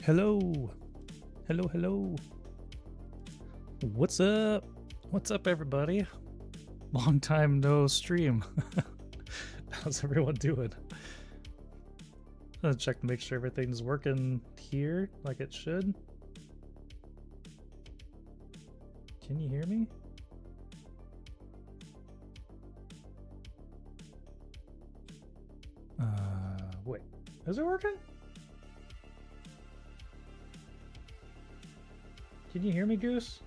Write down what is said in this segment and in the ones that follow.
Hello. Hello. What's up? What's up, everybody? Long time no stream. How's everyone doing? I'll check to make sure everything's working here like it should. Can you hear me? Wait, is it working? Can you hear me, Goose?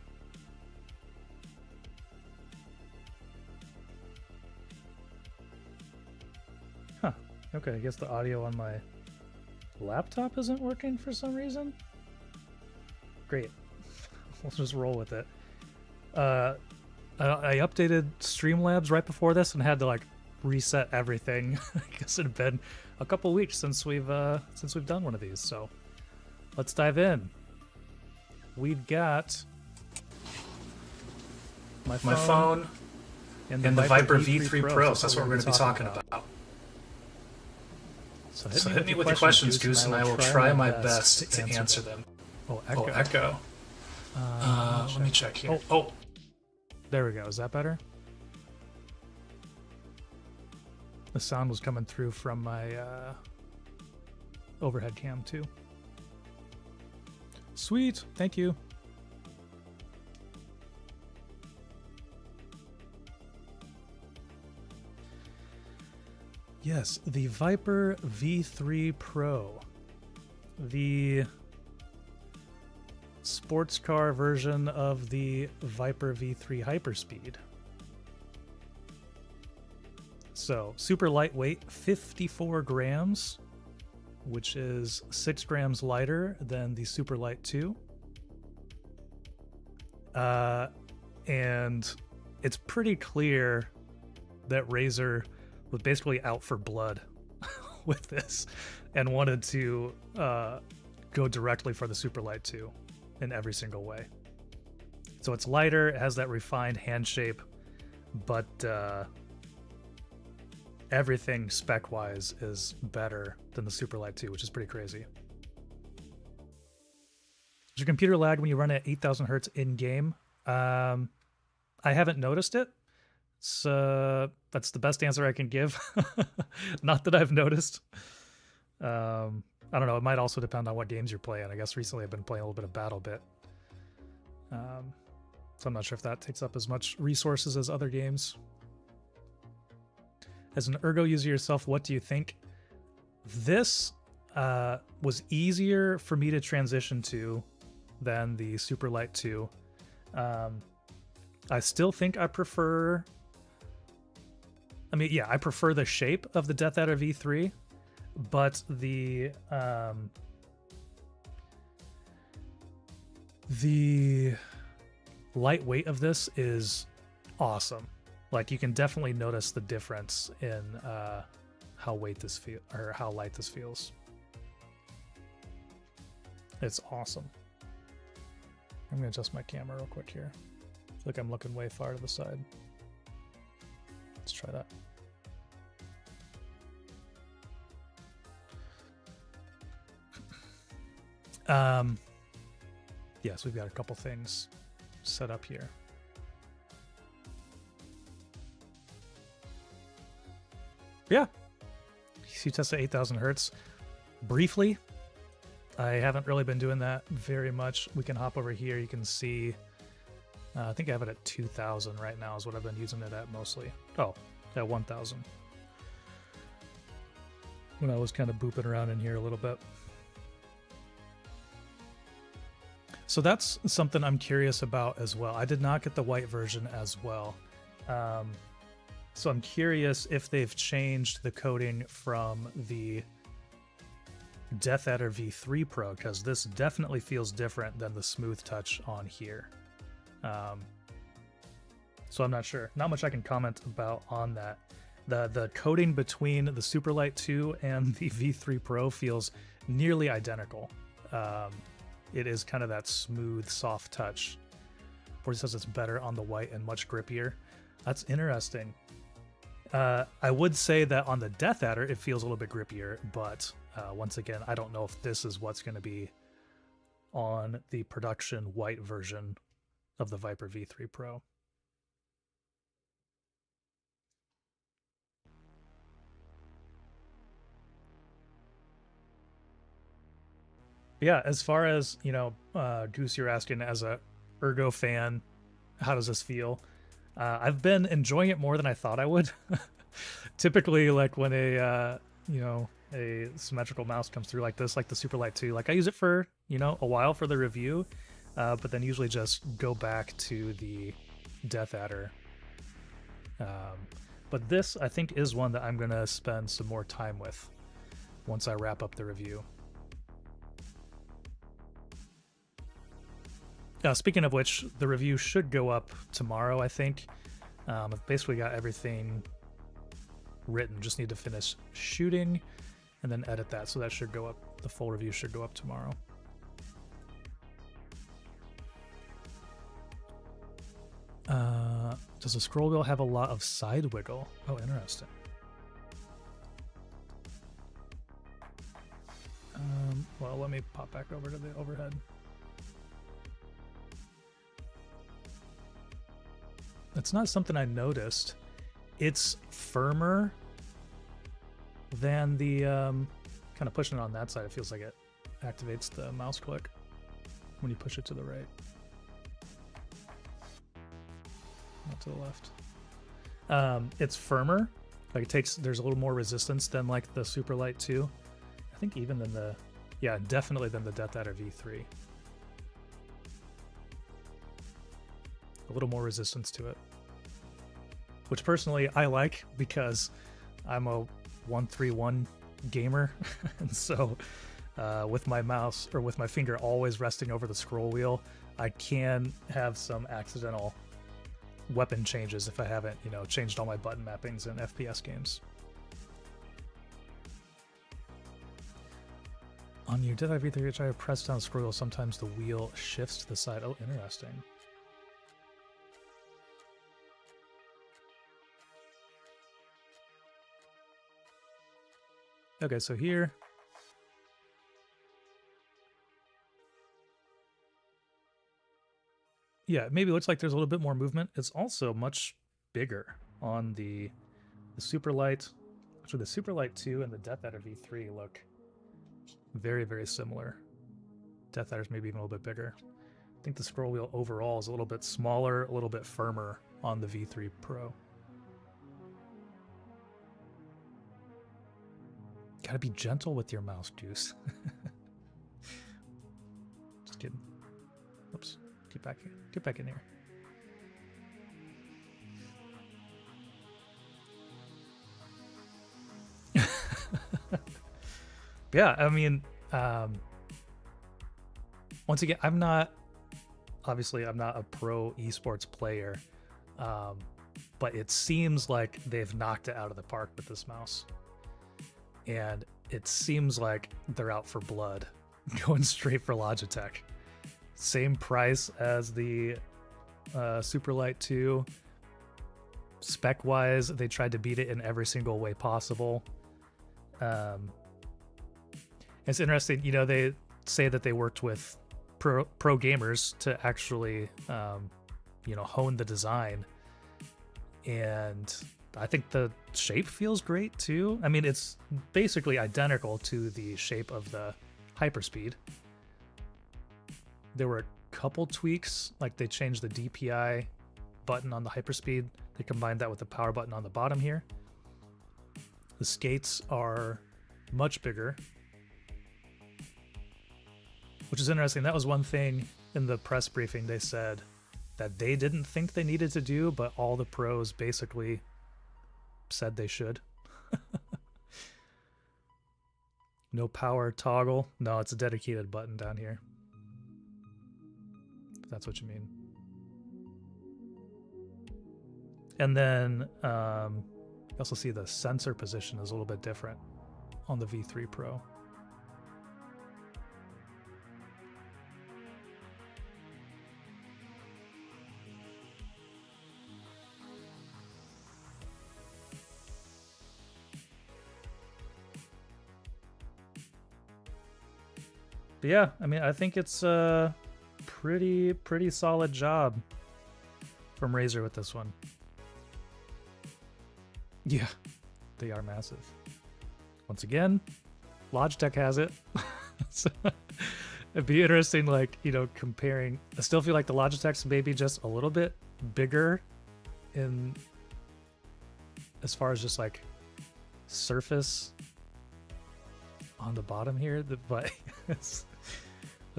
Huh. Okay, I guess the audio on my laptop isn't working for some reason. Great. We'll just roll with it. I updated Streamlabs right before this and had to like reset everything because it had been a couple weeks since we've done one of these. So let's dive in. We've got my phone and the Viper V3 Pro. So that's what we're going to be talking about. So hit me with your questions, Goose, and I will try my best to answer them. Oh, echo. Let me check here. Oh, there we go. Is that better? The sound was coming through from my overhead cam too. Sweet, thank you. Yes, the Viper V3 Pro. The sports car version of the Viper V3 Hyperspeed. So, super lightweight, 54 grams, which is 6 grams lighter than the Super Light 2. And it's pretty clear that Razer was basically out for blood with this and wanted to go directly for the Super Light 2 in every single way. So it's lighter, it has that refined hand shape, but everything spec-wise is better than the Super Light 2, which is pretty crazy. Does your computer lag when you run at 8,000 hertz in-game? I haven't noticed it. So that's the best answer I can give. Not that I've noticed. I don't know. It might also depend on what games you're playing. I guess recently I've been playing a little bit of BattleBit. So I'm not sure if that takes up as much resources as other games. As an ergo user yourself, what do you think? This was easier for me to transition to than the Super Light 2. I still think I prefer... I prefer the shape of the Death Adder V3, but the lightweight of this is awesome. Like, you can definitely notice the difference in how light this feels. It's awesome. I'm gonna adjust my camera real quick here. I feel like I'm looking way far to the side. Let's try that. Yes, we've got a couple things set up here. Yeah, you test at 8,000 hertz. Briefly, I haven't really been doing that very much. We can hop over here. You can see, I think I have it at 2,000 right now is what I've been using it at mostly. Oh, at 1,000. When I was kind of booping around in here a little bit. So that's something I'm curious about as well. I did not get the white version as well. So I'm curious if they've changed the coding from the Death Adder V3 Pro, because this definitely feels different than the smooth touch on here. So I'm not sure. Not much I can comment about on that. The coding between the Super Light 2 and the V3 Pro feels nearly identical. It is kind of that smooth, soft touch. Forty says it's better on the white and much grippier. That's interesting. I would say that on the Death Adder, it feels a little bit grippier, but once again, I don't know if this is what's going to be on the production white version of the Viper V3 Pro. Yeah, as far as, Goose, you're asking as a Ergo fan, how does this feel? I've been enjoying it more than I thought I would. Typically, like when a symmetrical mouse comes through like this, like the Superlight 2, like I use it for, a while for the review, but then usually just go back to the Death Adder. But this, I think, is one that I'm going to spend some more time with once I wrap up the review. Speaking of which, the review should go up tomorrow, I think. I've basically got everything written. Just need to finish shooting and then edit that. So that should go up. The full review should go up tomorrow. Does the scroll wheel have a lot of side wiggle? Oh, interesting. Well, let me pop back over to the overhead. It's not something I noticed. It's firmer than the kind of pushing it on that side. It feels like it activates the mouse click when you push it to the right, not to the left. It's firmer. Like there's a little more resistance than like the Superlight 2. I think even than definitely than the Death Adder V3. A little more resistance to it, which personally I like because I'm a 131 gamer, and so with my mouse or with my finger always resting over the scroll wheel, I can have some accidental weapon changes if I haven't, changed all my button mappings in FPS games. On your Death Adder V3, try to press down the scroll wheel, sometimes the wheel shifts to the side. Oh, interesting. Okay, so here, yeah, maybe it looks like there's a little bit more movement. It's also much bigger on the Superlight. Actually, the Superlight 2 and the Death Adder V3 look very, very similar. Death Adder's maybe even a little bit bigger. I think the scroll wheel overall is a little bit smaller, a little bit firmer on the V3 Pro. Gotta be gentle with your mouse, Goose. Just kidding. Oops. Get back in here. Yeah, I mean, once again, I'm not a pro esports player, but it seems like they've knocked it out of the park with this mouse. And it seems like they're out for blood, going straight for Logitech. Same price as the Superlight 2. Spec-wise, they tried to beat it in every single way possible. It's interesting, they say that they worked with pro gamers to actually, hone the design. And I think the shape feels great too. I mean, it's basically identical to the shape of the Hyperspeed. There were a couple tweaks, like they changed the DPI button on the Hyperspeed. They combined that with the power button on the bottom here. The skates are much bigger, which is interesting. That was one thing in the press briefing they said that they didn't think they needed to do, but all the pros basically said they should. No power toggle. No, it's a dedicated button down here, if that's what you mean. And then you also see the sensor position is a little bit different on the V3 Pro. But yeah, I mean, I think it's a pretty solid job from Razer with this one. Yeah, they are massive. Once again, Logitech has it. So, it'd be interesting, like, you know, comparing. I still feel like the Logitech's maybe just a little bit bigger in as far as just like surface on the bottom here, but it's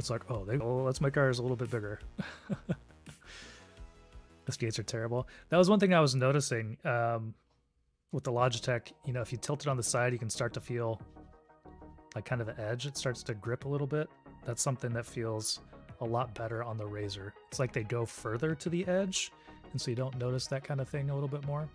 like, oh, let's make ours a little bit bigger. The skates are terrible. That was one thing I was noticing with the Logitech. You know, if you tilt it on the side, you can start to feel like kind of the edge. It starts to grip a little bit. That's something that feels a lot better on the Razer. It's like they go further to the edge, and so you don't notice that kind of thing a little bit more.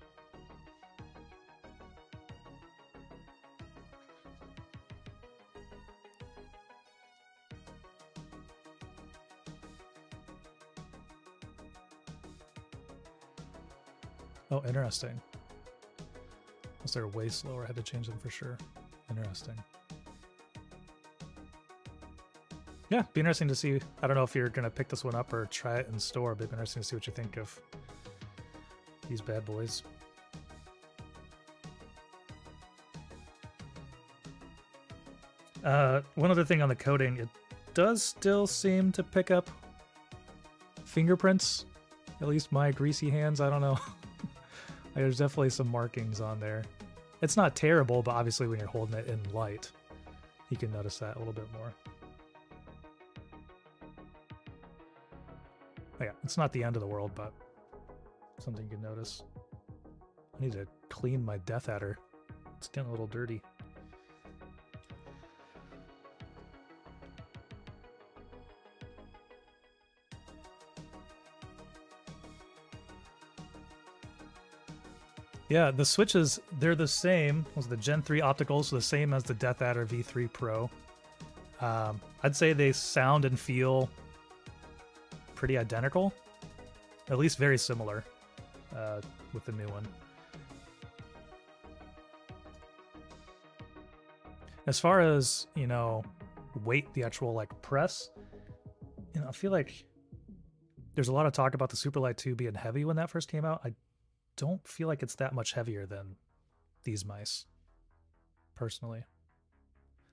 Oh, interesting. Unless they're way slower, I had to change them for sure. Interesting. Yeah, be interesting to see. I don't know if you're gonna pick this one up or try it in store, but it'd be interesting to see what you think of these bad boys. One other thing on the coating, it does still seem to pick up fingerprints. At least my greasy hands, I don't know. There's definitely some markings on there. It's not terrible, but obviously when you're holding it in light, you can notice that a little bit more. Oh yeah, it's not the end of the world, but something you can notice. I need to clean my Death Adder. It's getting a little dirty. Yeah, the switches, they're the same. It was the Gen 3 opticals, so the same as the Death Adder V3 Pro. I'd say they sound and feel pretty identical, at least very similar with the new one. As far as, you know, weight, the actual like press, you know, I feel like there's a lot of talk about the Superlight 2 being heavy when that first came out. I don't feel like it's that much heavier than these mice, personally.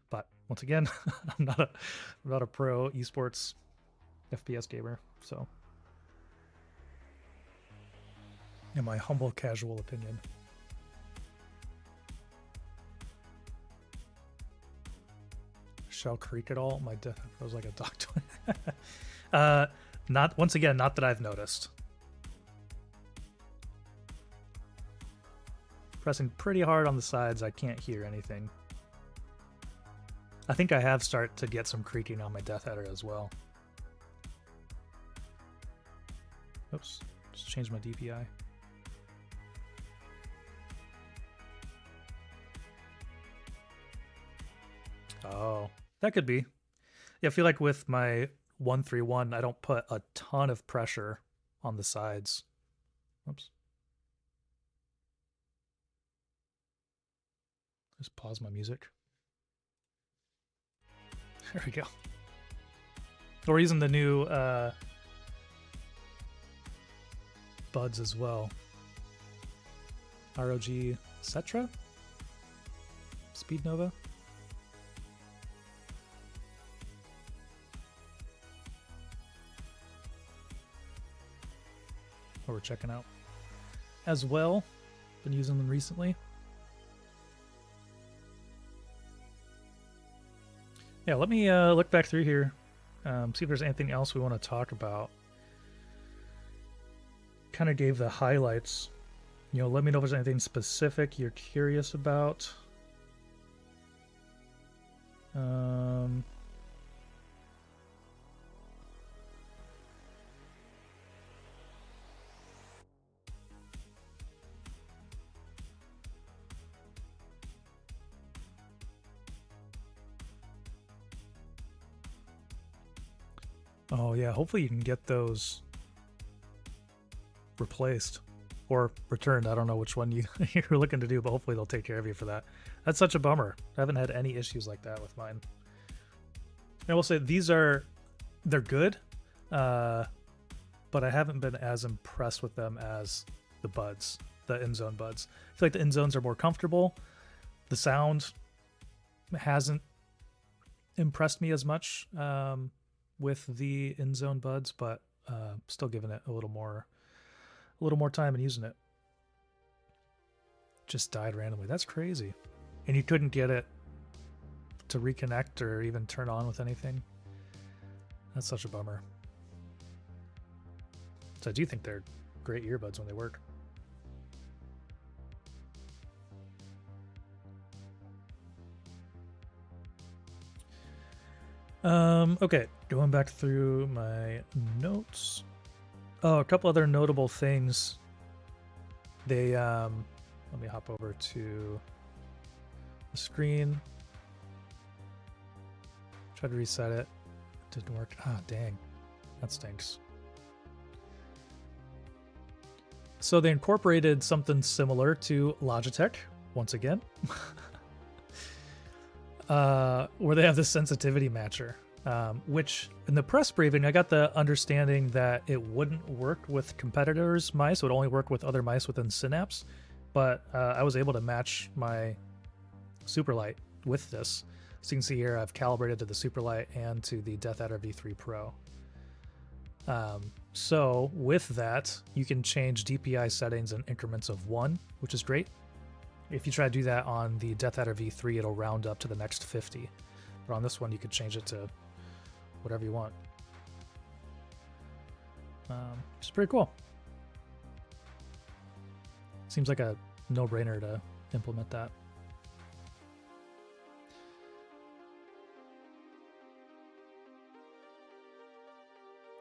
But once again, I'm not a pro esports FPS gamer, so in my humble casual opinion. Shall creak at all? My death was like a dog toy. Not once again, not that I've noticed. Pressing pretty hard on the sides, I can't hear anything. I think I have started to get some creaking on my Death Adder as well. Oops, just changed my DPI. Oh, that could be. Yeah, I feel like with my 131, I don't put a ton of pressure on the sides. Oops. Just pause my music. There we go. We're using the new buds as well. ROG Cetra? Speed Nova? What we're checking out as well. Been using them recently. Yeah, let me look back through here, see if there's anything else we want to talk about. Kind of gave the highlights. You know, let me know if there's anything specific you're curious about. Oh yeah, hopefully you can get those replaced or returned. I don't know which one you're looking to do, but hopefully they'll take care of you for that. That's such a bummer. I haven't had any issues like that with mine. I will say they're good, but I haven't been as impressed with them as the buds, the InZone buds. I feel like the InZones are more comfortable. The sound hasn't impressed me as much with the InZone buds, but still giving it a little more time and using it. Just died randomly. That's crazy. And you couldn't get it to reconnect or even turn on with anything. That's such a bummer. So I do think they're great earbuds when they work. Okay, going back through my notes. Oh, a couple other notable things. They let me hop over to the screen. Tried to reset it. Didn't work. Ah, dang. That stinks. So they incorporated something similar to Logitech, once again. Where they have this sensitivity matcher, which in the press briefing, I got the understanding that it wouldn't work with competitors' mice. It would only work with other mice within Synapse. But I was able to match my Superlight with this. So you can see here I've calibrated to the Superlight and to the DeathAdder V3 Pro. So with that, you can change DPI settings in increments of 1, which is great. If you try to do that on the DeathAdder V3, it'll round up to the next 50. But on this one, you could change it to whatever you want. It's pretty cool. Seems like a no-brainer to implement that.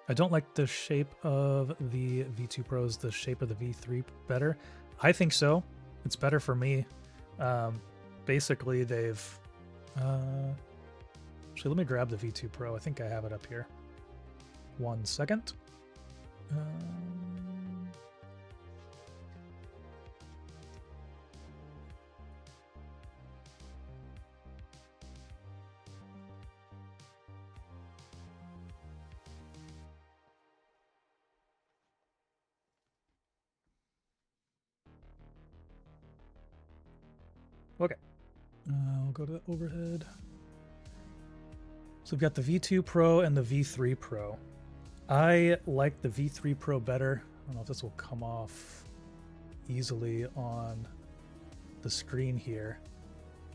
I don't like the shape of the V2 Pros, the shape of the V3 better. I think so. It's better for me. Basically, they've... actually, let me grab the V2 Pro. I think I have it up here. 1 second. Okay. We'll go to the overhead. So we've got the V2 Pro and the V3 Pro. I like the V3 Pro better. I don't know if this will come off easily on the screen here.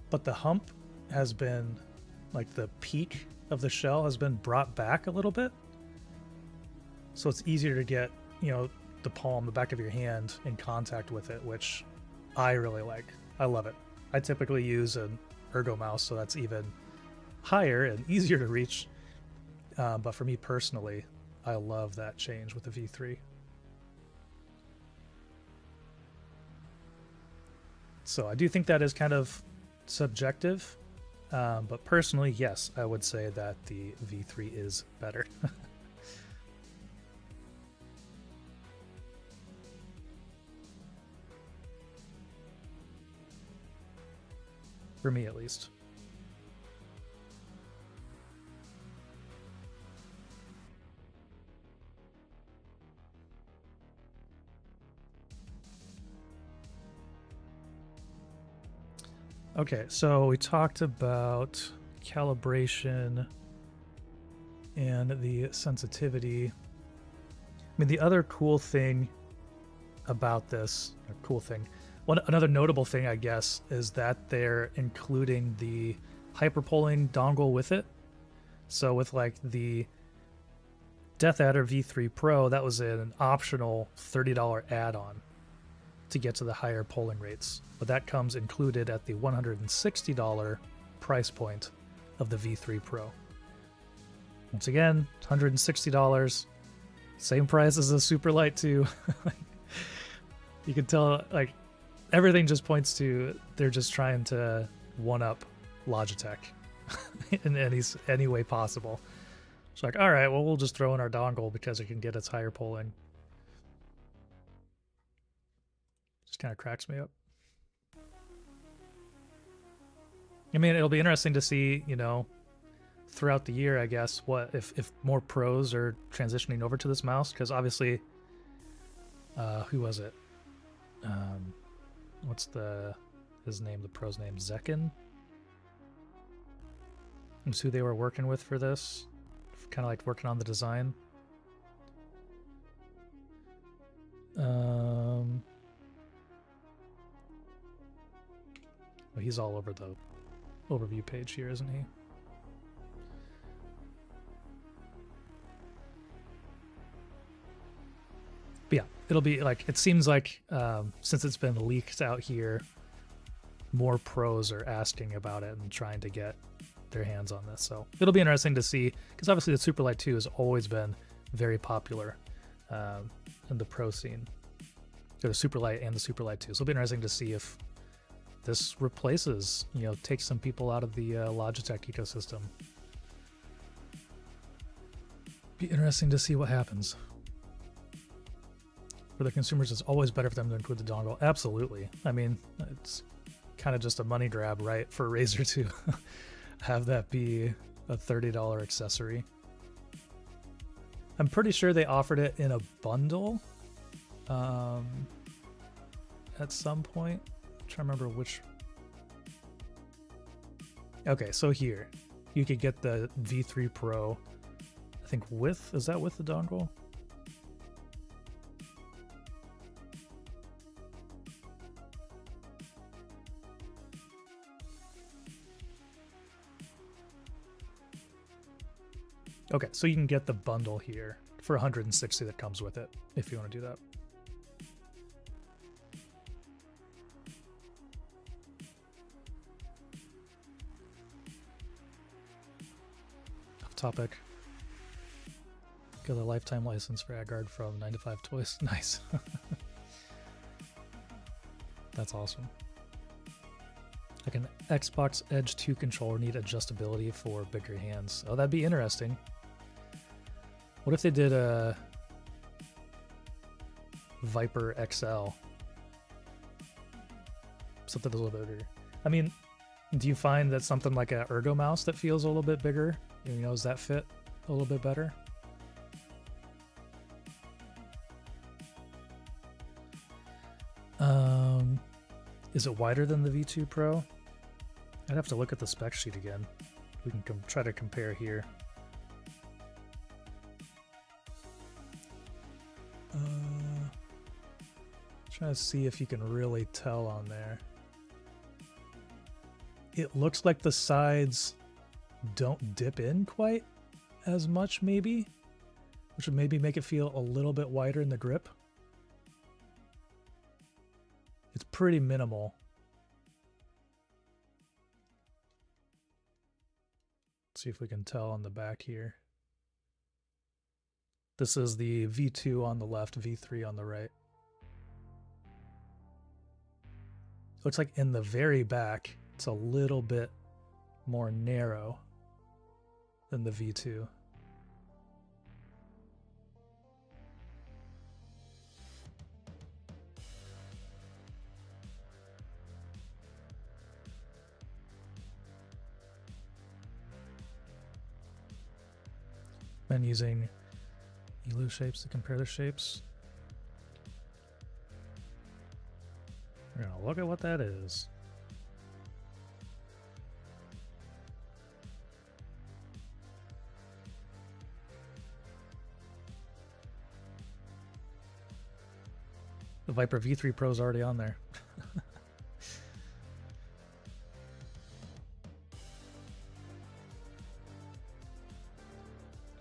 But the hump has been, like the peak of the shell has been brought back a little bit. So it's easier to get, you know, the palm, the back of your hand in contact with it, which I really like. I love it. I typically use an ergo mouse, so that's even higher and easier to reach. But for me personally, I love that change with the V3. So I do think that is kind of subjective. But personally, yes, I would say that the V3 is better. For me, at least. Okay, so we talked about calibration and the sensitivity. I mean, the other cool thing about this, another notable thing, I guess, is that they're including the hyperpolling dongle with it. So with like the DeathAdder V3 Pro, that was an optional $30 add-on to get to the higher polling rates. But that comes included at the $160 price point of the V3 Pro. Once again, $160, same price as the Superlight 2. You can tell, like, everything just points to they're just trying to one-up Logitech in any way possible. It's like, all right, well, we'll just throw in our dongle because it can get its higher polling. Just kind of cracks me up. I mean, it'll be interesting to see, you know, throughout the year, I guess, what if more pros are transitioning over to this mouse, because obviously, who was it? What's his name? The pro's name, Zekin. Was who they were working with for this, kind of like working on the design. Well, he's all over the overview page here, isn't he? But yeah, it'll be like, it seems like since it's been leaked out here, more pros are asking about it and trying to get their hands on this. So it'll be interesting to see, because obviously the Superlight 2 has always been very popular in the pro scene. So the Superlight and the Superlight 2. So it'll be interesting to see if this replaces, takes some people out of the Logitech ecosystem. Be interesting to see what happens. For the consumers, it's always better for them to include the dongle. Absolutely. I mean, it's kind of just a money grab, right, for Razer to have that be a $30 accessory. I'm pretty sure they offered it in a bundle at some point. I'm trying to remember which. Okay, so here you could get the V3 Pro, I think is that with the dongle? Okay, so you can get the bundle here for 160 that comes with it, if you want to do that. Off topic. Got a lifetime license for AdGuard from 9 to 5 Toys. Nice. That's awesome. Like an Xbox Edge 2 controller need adjustability for bigger hands. Oh, that'd be interesting. What if they did a Viper XL? Something a little bit bigger. I mean, do you find that something like an Ergo mouse that feels a little bit bigger, does that fit a little bit better? Is it wider than the V2 Pro? I'd have to look at the spec sheet again. We can try to compare here. Trying to see if you can really tell on there. It looks like the sides don't dip in quite as much, maybe, which would maybe make it feel a little bit wider in the grip. It's pretty minimal. Let's see if we can tell on the back here. This is the V2 on the left, V3 on the right. Looks like in the very back, it's a little bit more narrow than the V2. Been using Elu shapes to compare the shapes. We're gonna look at what that is. The Viper V3 Pro is already on there.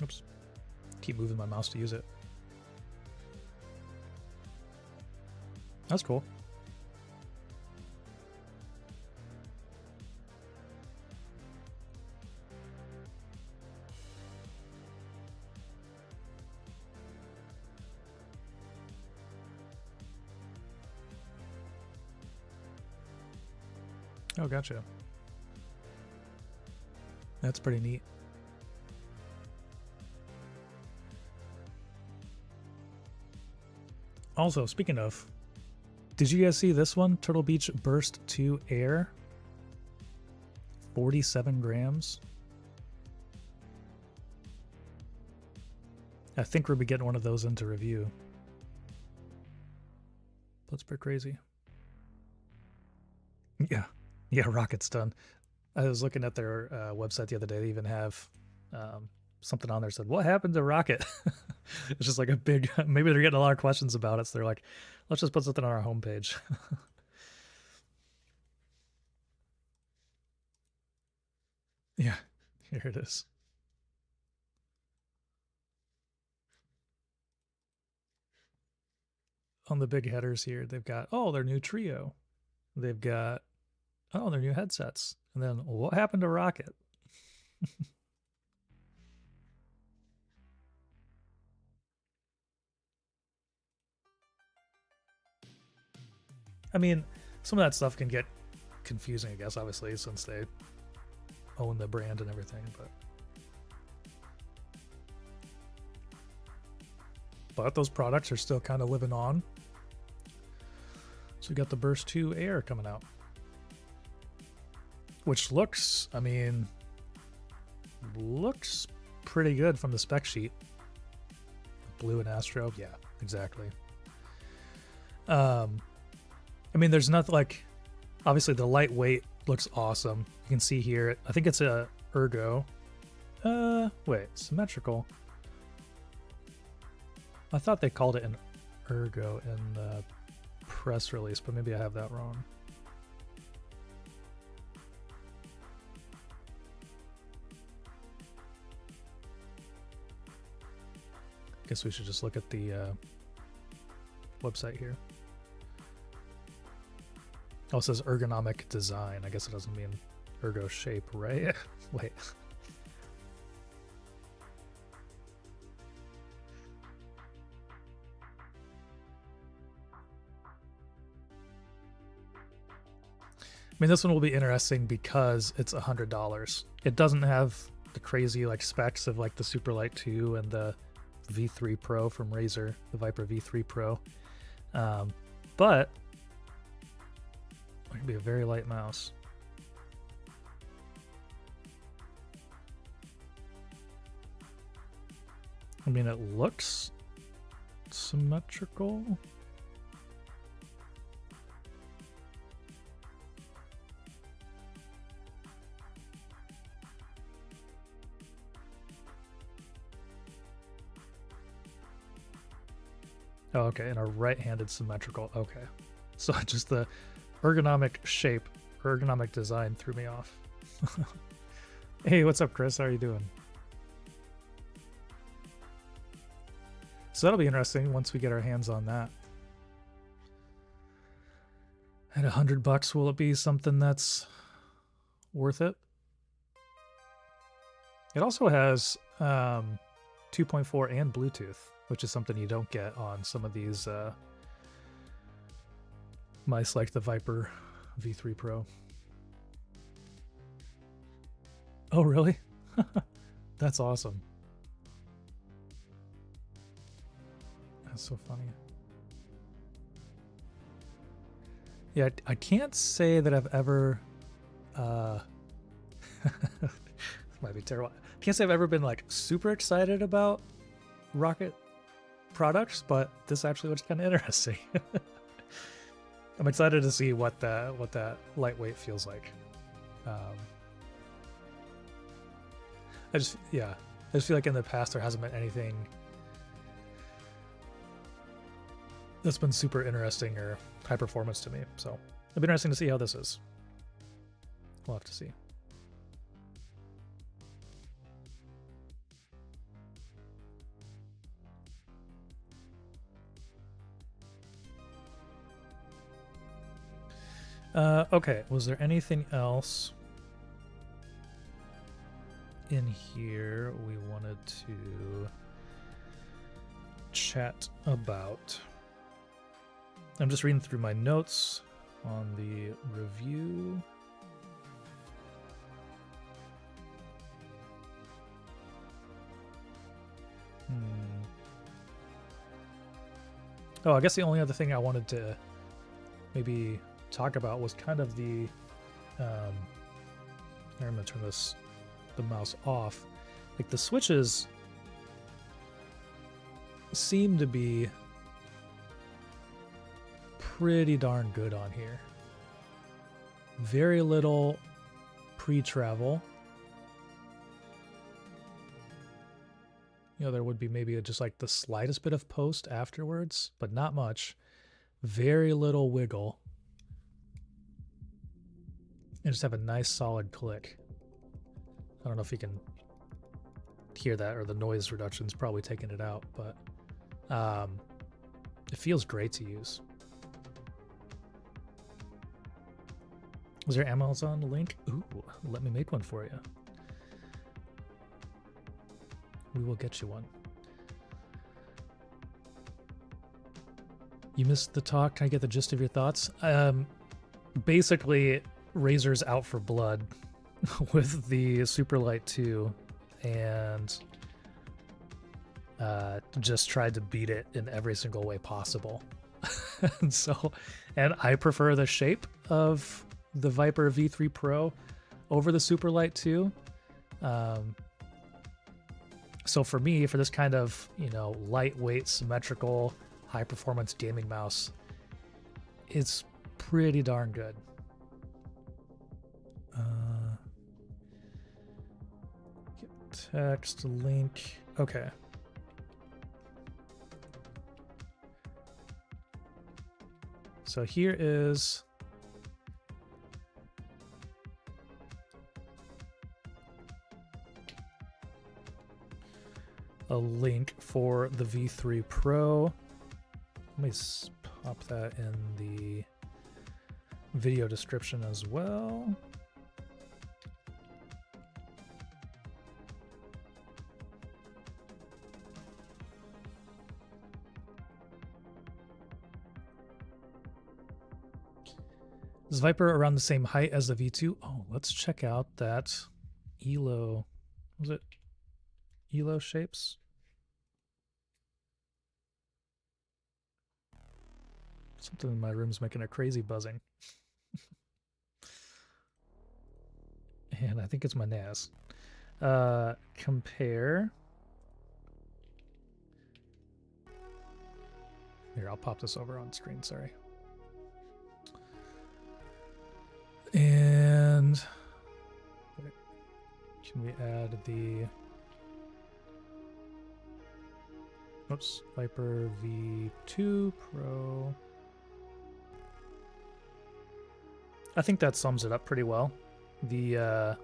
Oops. Keep moving my mouse to use it. That's cool. Oh, gotcha. That's pretty neat. Also, speaking of, did you guys see this one? Turtle Beach Burst 2 Air. 47 grams. I think we'll be getting one of those into review. That's pretty crazy. Yeah. Yeah, Rocket's done. I was looking at their website the other day. They even have something on there that said, "What happened to Rocket?" It's just like a big, maybe they're getting a lot of questions about it. So they're like, let's just put something on our homepage. Yeah, here it is. On the big headers here, they've got, oh, their new Trio. They've got, oh, their new headsets. And then, what happened to Rocket? I mean, some of that stuff can get confusing, I guess, obviously, since they own the brand and everything, but those products are still kind of living on. So we got the Burst 2 Air coming out, which looks, I mean, looks pretty good from the spec sheet. Blue and Astro, yeah, exactly. I mean, there's nothing like, obviously the lightweight looks awesome. You can see here, I think it's a Ergo. Wait, symmetrical. I thought they called it an Ergo in the press release, but maybe I have that wrong. Guess we should just look at the website here. Oh, it says ergonomic design. I guess it doesn't mean ergo shape, right? Wait. I mean, this one will be interesting because it's $100. It doesn't have the crazy like specs of like the Superlight 2 and the V3 Pro from Razer, the Viper V3 Pro. But it could be a very light mouse. I mean, it looks symmetrical. Oh, okay, and a right-handed symmetrical. Okay, so just the ergonomic shape, ergonomic design threw me off. Hey, what's up, Chris? How are you doing? So that'll be interesting once we get our hands on that. At $100, will it be something that's worth it? It also has 2.4 and Bluetooth, which is something you don't get on some of these mice like the Viper V3 Pro. Oh, really? That's awesome. That's so funny. Yeah, I can't say that I've ever this might be terrible. I can't say I've ever been like super excited about Rocket products, but this actually looks kind of interesting. I'm excited to see what that lightweight feels like. I just feel like in the past there hasn't been anything that's been super interesting or high performance to me. So it'll be interesting to see how this is. We'll have to see. Okay, was there anything else in here we wanted to chat about? I'm just reading through my notes on the review. Oh, I guess the only other thing I wanted to maybe talk about was kind of the I'm gonna turn the mouse off. Like the switches seem to be pretty darn good on here. Very little pre-travel. You know, there would be maybe just like the slightest bit of post afterwards, but not much. Very little wiggle. And just have a nice solid click. I don't know if you can hear that, or the noise reduction's probably taking it out, but it feels great to use. Was there Amazon link? Ooh, let me make one for you. We will get you one. You missed the talk. Can I get the gist of your thoughts? Basically, Razer's out for blood with the Superlight 2, and just tried to beat it in every single way possible. and I prefer the shape of the Viper V3 Pro over the Superlight 2. So for me, for this kind of, you know, lightweight, symmetrical, high-performance gaming mouse, it's pretty darn good. Get text, link. Okay. So here is a link for the V3 Pro. Let me pop that in the video description as well. Is Viper around the same height as the V2? Oh, let's check out that ELO. Was it ELO shapes? Something in my room's making a crazy buzzing. And I think it's my NAS. Compare. Here, I'll pop this over on screen, sorry. And can we add the Viper V2 Pro? I think that sums it up pretty well. The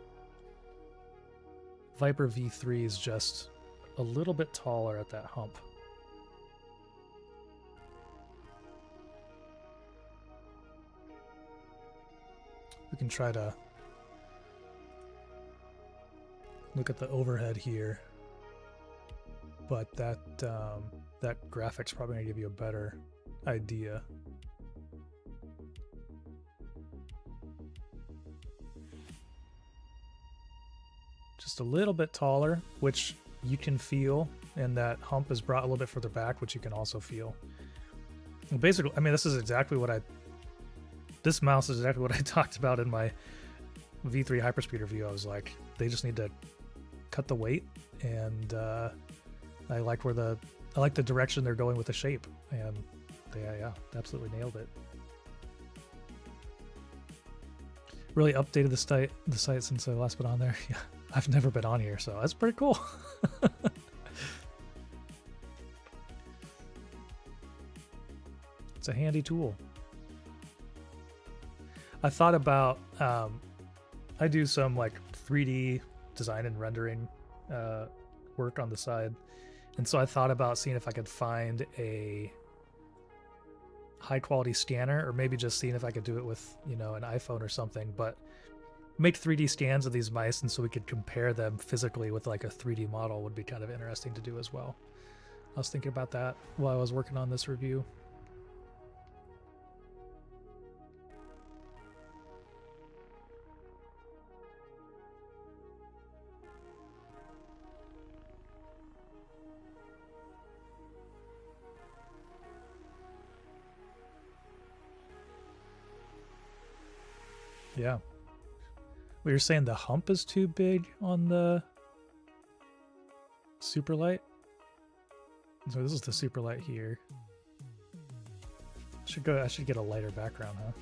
Viper V3 is just a little bit taller at that hump. We can try to look at the overhead here, but that that graphic's probably gonna give you a better idea. Just a little bit taller, which you can feel, and that hump is brought a little bit further back, which you can also feel. And basically, I mean, this is exactly what this mouse is exactly what I talked about in my V3 Hyperspeed review. I was like, they just need to cut the weight, and I like the direction they're going with the shape, and yeah, absolutely nailed it. Really updated the site since I last been on there. Yeah, I've never been on here, so that's pretty cool. It's a handy tool. I thought about, I do some like 3D design and rendering work on the side. And so I thought about seeing if I could find a high quality scanner, or maybe just seeing if I could do it with, you know, an iPhone or something, but make 3D scans of these mice, and so we could compare them physically with like a 3D model would be kind of interesting to do as well. I was thinking about that while I was working on this review. Yeah. We were saying the hump is too big on the Superlight? So this is the super light here. I should get a lighter background, huh?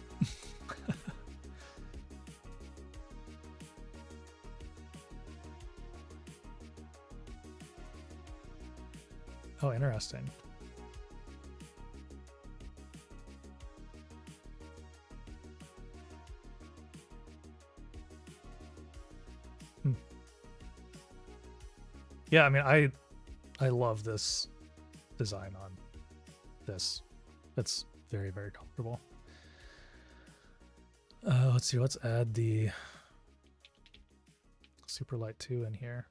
Oh, interesting. Yeah, I mean, I love this design on this. It's very, very comfortable. Let's see, let's add the super light 2 in here.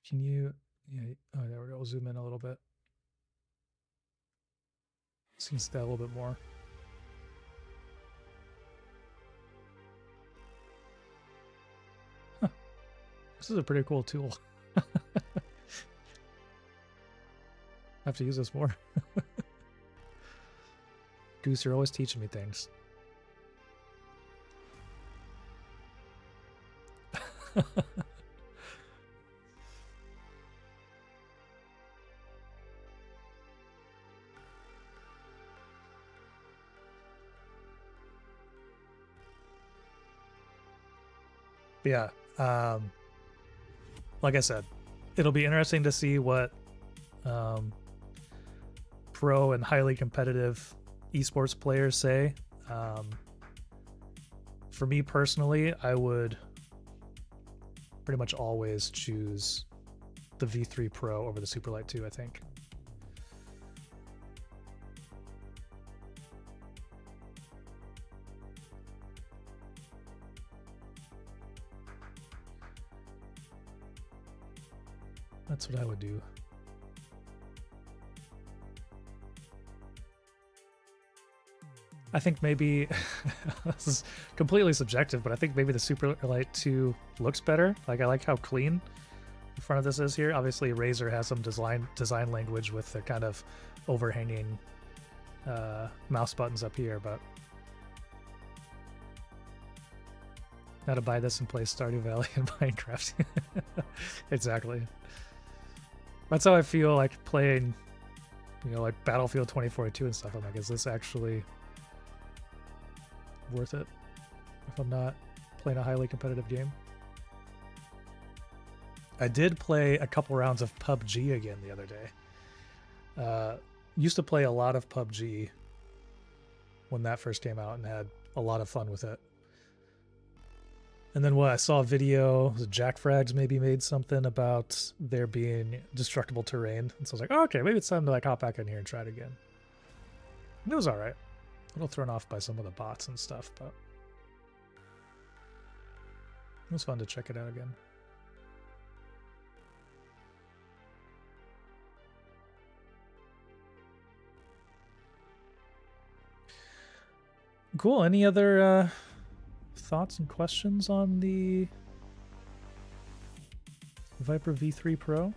Can you, yeah, oh, there we go. We'll zoom in a little bit. Seems that a little bit more. Huh. This is a pretty cool tool. I have to use this more. Goose, you're always teaching me things. Yeah, like I said, it'll be interesting to see what pro and highly competitive esports players say. For me personally, I would pretty much always choose the V3 Pro over the Superlight 2, I think. That's what I would do. I think maybe this is completely subjective, but I think maybe the Superlight 2 looks better. Like, I like how clean the front of this is here. Obviously, Razer has some design language with the kind of overhanging mouse buttons up here, but now to buy this and play Stardew Valley and Minecraft. Exactly. That's how I feel like playing, you know, like Battlefield 2042 and stuff. I'm like, is this actually worth it if I'm not playing a highly competitive game? I did play a couple rounds of PUBG again the other day. Used to play a lot of PUBG when that first came out and had a lot of fun with it. And then I saw a video, Jack Frags maybe made something about there being destructible terrain. And so I was like, oh, okay, maybe it's time to like hop back in here and try it again. And it was all right. A little thrown off by some of the bots and stuff, but it was fun to check it out again. Cool. Any other thoughts and questions on the Viper V3 Pro?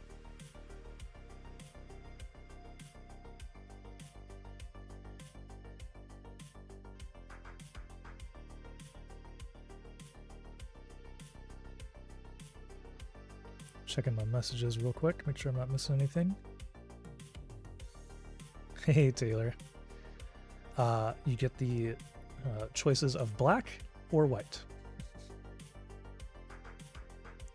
Checking my messages real quick, make sure I'm not missing anything. Hey, Taylor. You get the choices of black or white.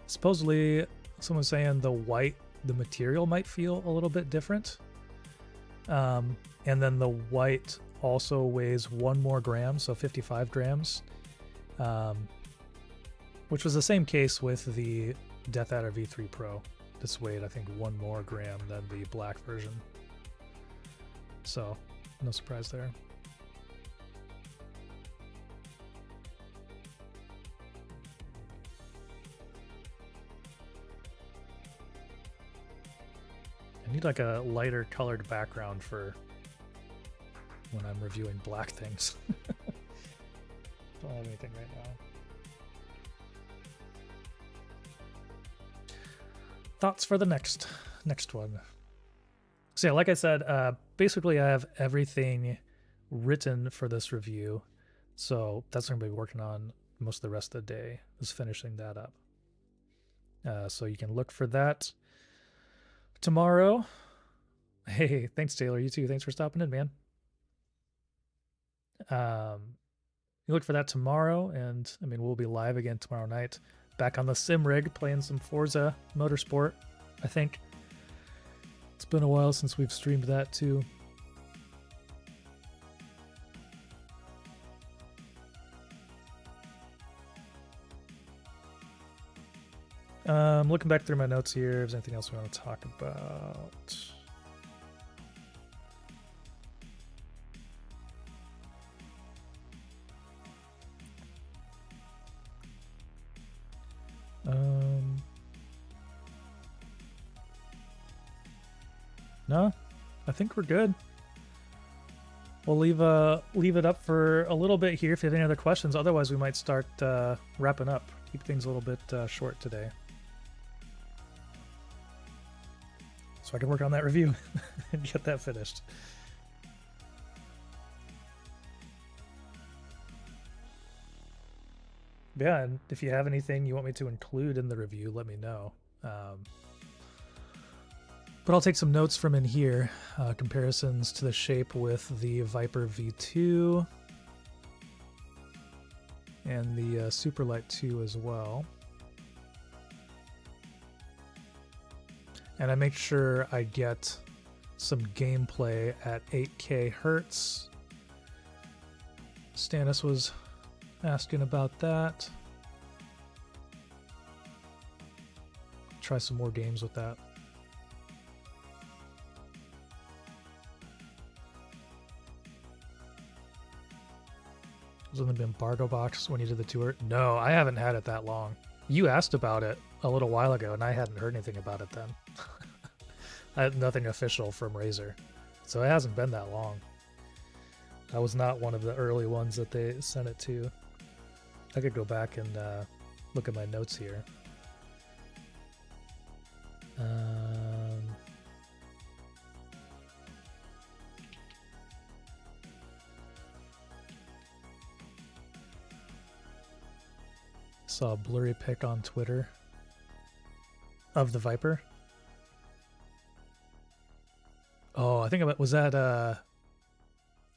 Supposedly, someone's saying the white, the material might feel a little bit different. And then the white also weighs 1 more gram, so 55 grams. Which was the same case with the Death Adder V3 Pro. This weighed, I think, 1 more gram than the black version. So, no surprise there. I need like a lighter colored background for when I'm reviewing black things. Don't have anything right now. Thoughts for the next one. So yeah, like I said, basically I have everything written for this review. So that's what I'm going to be working on most of the rest of the day, is finishing that up. So you can look for that tomorrow. Hey, thanks, Taylor. You too. Thanks for stopping in, man. You look for that tomorrow, and I mean, we'll be live again tomorrow night. Back on the sim rig playing some Forza Motorsport, I think. It's been a while since we've streamed that too. Looking back through my notes here, if there's anything else we want to talk about. No, I think we're good. We'll leave it up for a little bit here if you have any other questions. Otherwise, we might start wrapping up. Keep things a little bit short today, so I can work on that review and get that finished. Yeah, and if you have anything you want me to include in the review, let me know. But I'll take some notes from in here, comparisons to the shape with the Viper V2 and the Superlight 2 as well. And I make sure I get some gameplay at 8K hertz. Stannis was asking about that. Try some more games with that. Was in the embargo box when you did the tour? No, I haven't had it that long. You asked about it a little while ago, and I hadn't heard anything about it then. I had nothing official from Razer, so it hasn't been that long. I was not one of the early ones that they sent it to. I could go back and look at my notes here. Saw a blurry pic on Twitter of the Viper. Oh, I think was that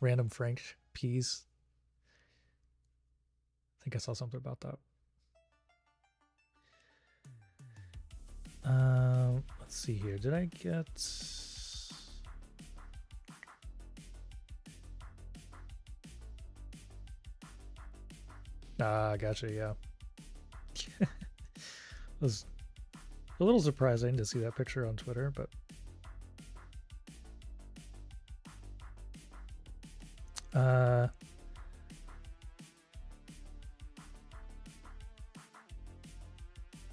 Random Frank Peas? I think I saw something about that. Let's see here. Did I get... Gotcha, yeah. It was a little surprising to see that picture on Twitter, but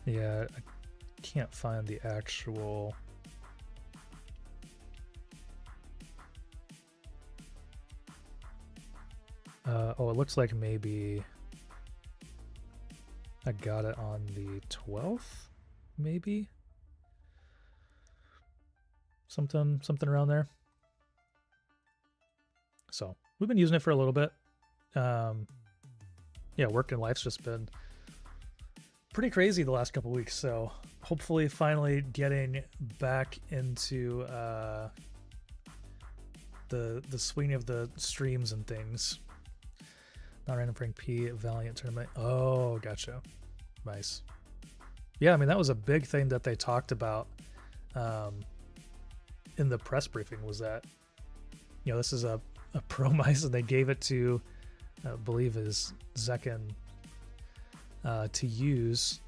yeah, I can't find the actual oh, it looks like maybe I got it on the 12th, maybe? Something around there. So, we've been using it for a little bit. Yeah, work and life's just been pretty crazy the last couple weeks, so hopefully finally getting back into the swing of the streams and things. Not Random Frank P, Valiant Tournament. Oh, gotcha. Nice. Yeah, I mean, that was a big thing that they talked about in the press briefing, was that, you know, this is a pro mice, and they gave it to, I believe, is Zekin to use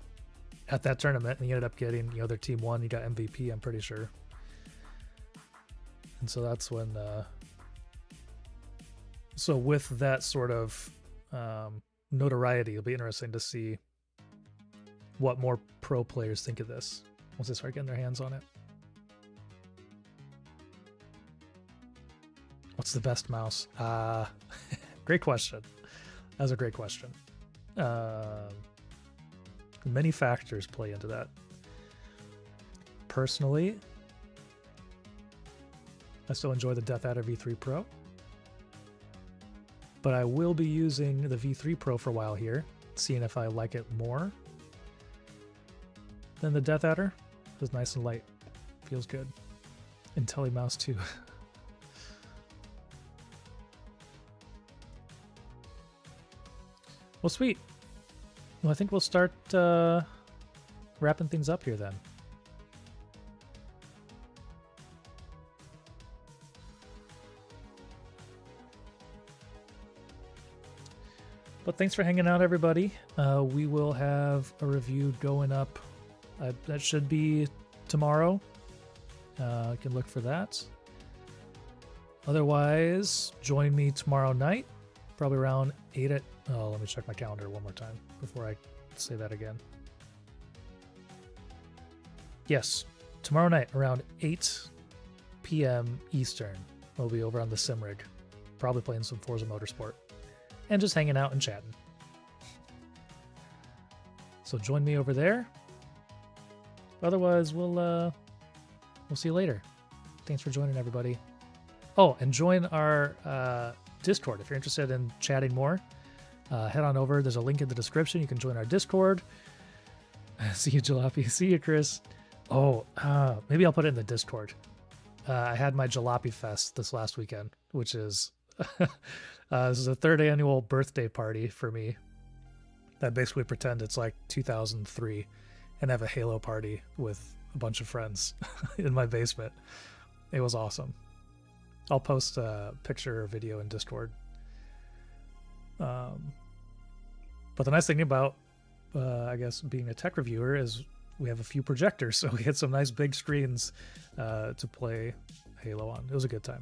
at that tournament, and he ended up getting, you know, their team won. He got MVP, I'm pretty sure. And so that's when, so with that sort of notoriety, it'll be interesting to see what more pro players think of this once they start getting their hands on it. What's the best mouse? Great question. That's a great question. Many factors play into that. Personally, I still enjoy the Death Adder V3 Pro, but I will be using the V3 Pro for a while here, seeing if I like it more than the Death Adder. It's nice and light. Feels good. IntelliMouse too. Well, sweet. Well, I think we'll start wrapping things up here then. But thanks for hanging out, everybody. We will have a review going up. That should be tomorrow. You can look for that. Otherwise, join me tomorrow night, probably around 8 at... Oh, let me check my calendar one more time before I say that again. Yes, tomorrow night around 8 p.m. Eastern. We'll be over on the Sim Rig, probably playing some Forza Motorsport and just hanging out and chatting. So join me over there. Otherwise, we'll see you later. Thanks for joining, everybody. Oh, and join our Discord if you're interested in chatting more. Head on over. There's a link in the description. You can join our Discord. See you, Jalopy. See you, Chris. Oh, maybe I'll put it in the Discord. I had my Jalopy Fest this last weekend, which is this is a 3rd annual birthday party for me. I basically pretend it's like 2003 and have a Halo party with a bunch of friends in my basement. It was awesome. I'll post a picture or video in Discord. But the nice thing about, I guess, being a tech reviewer is we have a few projectors, so we had some nice big screens to play Halo on. It was a good time.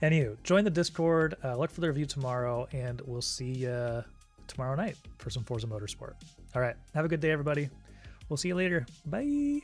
Anywho, join the Discord, look for the review tomorrow, and we'll see you tomorrow night for some Forza Motorsport. All right, have a good day, everybody. We'll see you later. Bye.